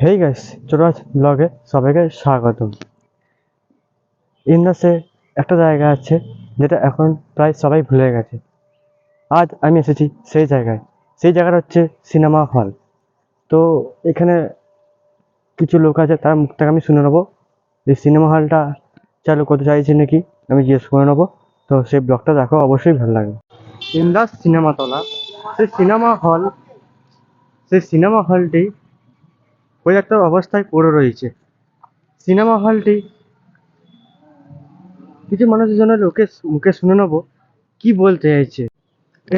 Hey guys, ছোটরাজ ব্লগে সবাইকে স্বাগতম। ইন্দাসে একটা জায়গা আছে যেটা এখন প্রায় সবাই ভুলে গেছে। আজ আমি এসেছি সেই জায়গায়। সেই জায়গাটা হচ্ছে সিনেমা হল। তো এখানে কিছু লোক আছে, তার মুখ থেকে আমি শুনে নেবো এই সিনেমা হলটা চালু করতে চাইছে নাকি, আমি জিজ্ঞেস করে নেবো। তো সেই ব্লগটা দেখো, অবশ্যই ভালো লাগবে। ইন্দাস সিনেমাতলা, সেই সিনেমা হল, সেই সিনেমা হলটি পর্যাপ্ত অবস্থায় পড়ে রয়েছে। সিনেমা হলটি কিছু মানুষের জন্য লোকে মুখে শুনে নেবো কি বলতে চাইছে।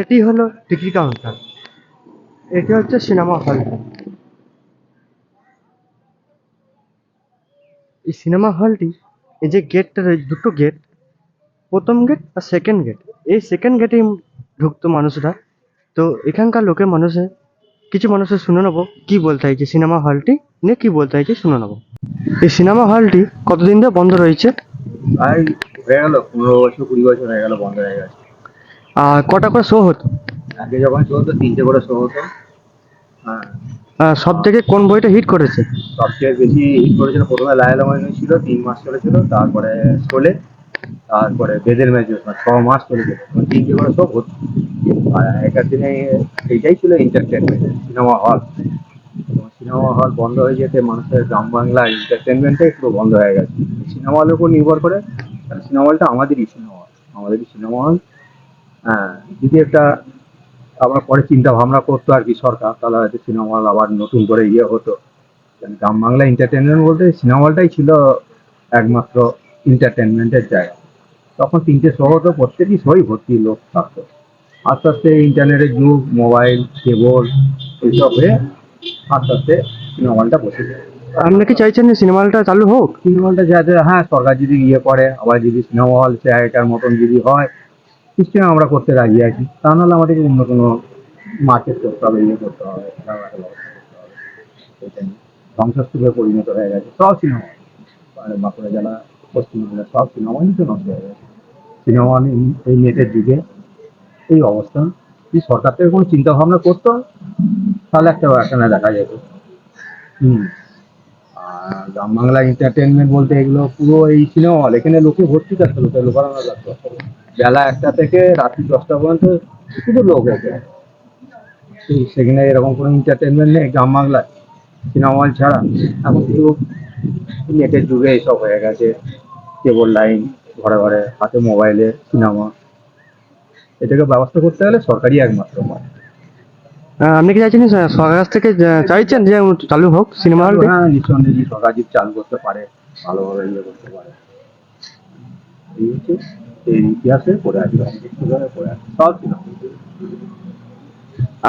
এটি হলো টিকিট কাউন্টার, এটি হচ্ছে সিনেমা হল। এই সিনেমা হলটি, এই যে গেটটা রয়েছে, দুটো গেট, প্রথম গেট আর সেকেন্ড গেট। এই সেকেন্ড গেটেই ঢুকতো মানুষরা। তো এখানকার লোকের কিছু মানুষের শুনে নেবো কি বলতে চাইছে সিনেমা হলটি নিয়ে, কি বলতে চাইছে শুনে নেবো। এই সিনেমা হলটি কতদিন ধরে বন্ধ রয়েছে? প্রায় হয়ে গেল 15 বছর 20 বছর হয়ে গেল, বন্ধ হয়ে গেছে। আর কটা করে শো হতো? আগে যখন চলতো 3টে করে শো হতো। হ্যাঁ। সব থেকে কোন বইটা হিট করেছে? সবচেয়ে বেশি হিট করেছিল প্রথমে লায়লা মজনু ছিল, 3 মাস চলেছিল। তারপরে শোলে, তারপরে বেদের ম্যাচ 6 মাস চলেছিল। 3টে করে শো হতো। আর আগেকার দিনে এইটাই ছিল entertainment, cinema hall. Cinema hall বন্ধ হয়ে যেতে মানুষের গ্রাম বাংলা এন্টারটেনমেন্টটাই পুরো বন্ধ হয়ে গেছে। সিনেমা হলের উপর নির্ভর করে। সিনেমা হলটা আমাদেরই সিনেমা হল। হ্যাঁ, যদি একটা আবার পরে চিন্তা ভাবনা করতো আর কি সরকার, তাহলে হয়তো সিনেমা হল আবার নতুন করে হতো। গ্রাম বাংলা এন্টারটেনমেন্ট বলতে সিনেমা হলটাই ছিল একমাত্র এন্টারটেনমেন্টের জায়গা। তখন 3টে শো হতো, প্রত্যেকই শোই ভর্তি লোক থাকতো। আস্তে আস্তে ইন্টারনেটের যুগ, মোবাইল, কেবল এইসব হয়ে আস্তে আস্তে সিনেমা হলটা বসে যায়। আপনি কি চাইছেন যে সিনেমা হলটা চালু হোক? সিনেমা হলটা যাতে, হ্যাঁ, সরকার যদি করে, আবার যদি সিনেমা হল সে আগেকার মতন যদি হয়, নিশ্চয়ই আমরা করতে রাজি আছি। তা নাহলে আমাদেরকে অন্য কোনো মার্কেট করতে হবে, করতে হবে, খেলাঘাটের ব্যবস্থা করতে হবে। সেটা নিয়ে ধ্বংসস্তূপে পরিণত হয়ে গেছে সব সিনেমা। মানে বাঁকুড়া জেলা, পশ্চিমবঙ্গের সব সিনেমা হলই তো নষ্ট হয়ে গেছে। সিনেমা হল এই নেটের যুগে এই অবস্থা। যদি সরকার থেকে কোনো চিন্তা ভাবনা করতো, তাহলে একটা একখানা দেখা যেত। হুম। আর গ্রাম বাংলা এন্টারটেনমেন্ট বলতে এগুলো পুরো এই সিনেমা হল, এখানে লোকে ভর্তি থাকতো, লোকারণ্য থাকতো। বেলা 1টা থেকে রাত্রি 10টা পর্যন্ত শুধু লোক এখানে। সেখানে এরকম কোনো এন্টারটেনমেন্ট নেই গ্রাম বাংলায় সিনেমা হল ছাড়া। এখন শুধু নেটের যুগে এইসব হয়ে গেছে। কেবল লাইন, ঘরে ঘরে হাতে মোবাইলে সিনেমা। এটাকে ব্যবস্থা করতে গেলে সরকারই একমাত্র পথ। আপনি কি চাইছেন সরকার কাছ থেকে চাইছেন যে চালু হোক সিনেমা হলটি? হ্যাঁ, নিঃসন্দেহে যদি সরকার যদি চালু করতে পারে, ভালোভাবে করতে পারে। এই হচ্ছে এই ইতিহাসে পড়ে আছে, পড়ে আছে সব সিনেমা।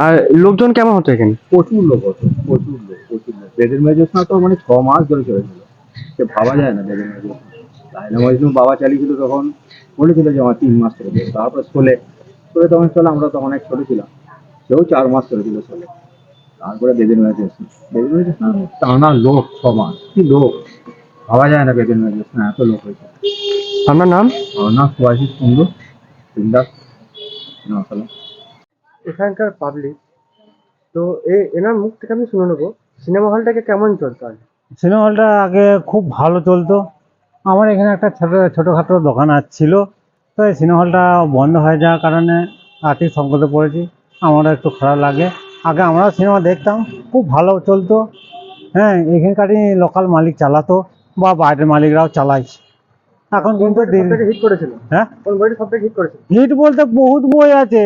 আর লোকজন কেমন হতো এখানে? প্রচুর লোক হতো, প্রচুর লোক। বেদের মেজেশনা তো মানে 6 মাস ধরে চলেছিল। সে ভাবা যায় না বেদের মেজেশনা। লাইলা মজনু বাবা চালিয়েছিল তখন, বলেছিল যে আমার 3 মাস চলেছিল। তারপর শোলে, তখন চলে, আমরা তখন অনেক ছোট ছিলাম। সেও 4 মাস চলেছিল শোলে। তারপরে বেদের মেজেশনা, টানা লোক 6 মাস, কি লোক! ভাবা যায় না বেদের মেজেশনা এত লোক হয়েছে। আপনার নাম? আমার নাম সুভাষিস কুন্ডু, বিন্দাস নকলা। এখানকার পাবলিক, তো এনার মুখ থেকে আমি শুনে নেবো সিনেমা হলটাকে কেমন চলতো আগে। সিনেমা হলটা আগে খুব ভালো চলতো। আমার এখানে একটা ছোটোখাটো দোকান ছিল। তো এই সিনেমা হলটা বন্ধ হয়ে যাওয়ার কারণে আর্থিক সংকটে পড়েছি। আমারও একটু খারাপ লাগে। আগে আমরা সিনেমা দেখতাম, খুব ভালো চলতো। হ্যাঁ, এখানকারই লোকাল মালিক চালাতো বা বাইরের মালিকরাও চালাইছে। এখন কোন কিন্তু বইটা সব থেকে হিট করেছিল? হ্যাঁ, কোন বইটা সব থেকে হিট করেছিল? হিট বলতে বহুত বই আছে।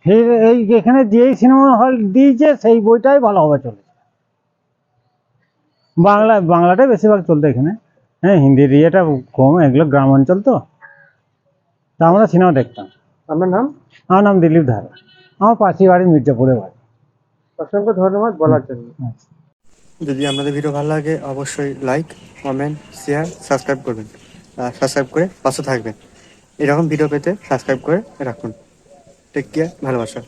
এই এখানে যেই সিনেমা হল দিয়েছে সেই বইটাই ভালোভাবে চলে। বাংলাটাই বেশিরভাগ চলতো এখানে। হ্যাঁ, হিন্দির ইয়েটা কম, এগুলো গ্রাম অঞ্চল তো। তা আমরা সিনেমা দেখতাম। আপনার নাম? আমার নাম দিলীপ ধারা। আমার পাশের বাড়ি, মির্জাপুরে বাড়ি। অসংখ্য ধন্যবাদ বলার জন্য। আচ্ছা। যদি আপনাদের ভিডিও ভালো লাগে, অবশ্যই লাইক, কমেন্ট, শেয়ার, সাবস্ক্রাইব করবেন। সাবস্ক্রাইব করে পাশে থাকবেন। এরকম ভিডিও পেতে সাবস্ক্রাইব করে রাখুন। টেক কেয়ার, ভালোবাসা।